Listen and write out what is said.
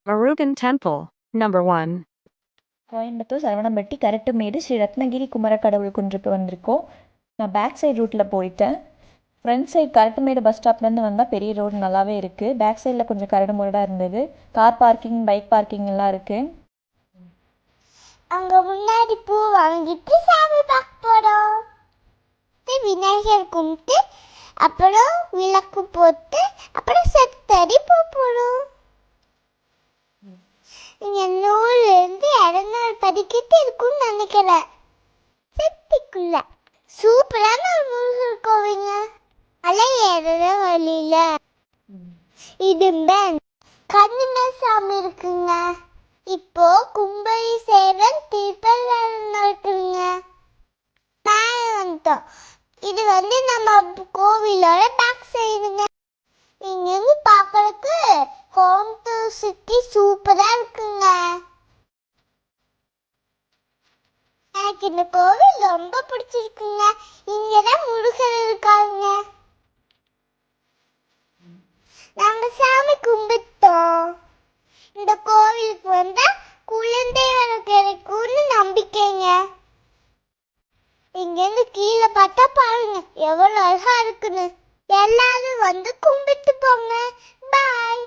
Murugan Temple. Number 1. Coimbatore Saravanampatti Karattumedu Sri Ratnagiri குமர கடவுள் குன்றுக்கு வந்திருக்கோம். நான் பேக் சைடு ரூட்டில் போயிட்டேன். ஃப்ரண்ட் சைடு கரட்டுமேடு பஸ் ஸ்டாப்லேருந்து வந்தால் பெரிய ரோடு நல்லாவே இருக்குது. பேக் சைடில் கொஞ்சம் கரடு முரடாக இருந்தது. கார் பார்க்கிங், பைக் பார்க்கிங் எல்லாம் இருக்குது. அங்கே முன்னாடி பூ வாங்கிட்டு சாமி பார்க்க போகிறோம். விநாயகர் கும்பிட்டு அப்புறம் விளக்கு போட்டு அப்புறம் சத்தடி போகிறோம். இங்கே 100லேருந்து 200 படிக்கிட்டு இருக்குன்னு நினைக்கிறேன். சக்திக்குள்ள சூப்பரான ஒரு முருகர் கோவிங்க. அலை ஏறுற வழியில இடும்பன் கண்ணுமே சாமி இருக்குங்க. இப்போ கும்பரி சேவன் திருப்பல் இருக்குங்க. மேலே வந்துட்டோம். இது நம்ம கோவிலோட பேக் சைடுங்க. இங்கிருந்து பார்க்கறதுக்கு கோயம்புத்தூர் சிட்டி சூப்பரா இருக்குங்க. எனக்கு இந்த கோவில் ரொம்ப பிடிச்சிருக்குங்க. இங்கதான் முருகர் இருக்காங்க. நாங்க சாமி கும்பிட்டோம். இந்த கோவிலுக்கு வந்தா குழந்தை வர கிடைக்கும்னு நம்பிக்கைங்க. இங்கிருந்து கீழே பார்த்தா பாருங்க எவ்வளவு அழகா இருக்குன்னு. எல்லாரும் வந்து கும்பிட்டு போங்க. பாய்.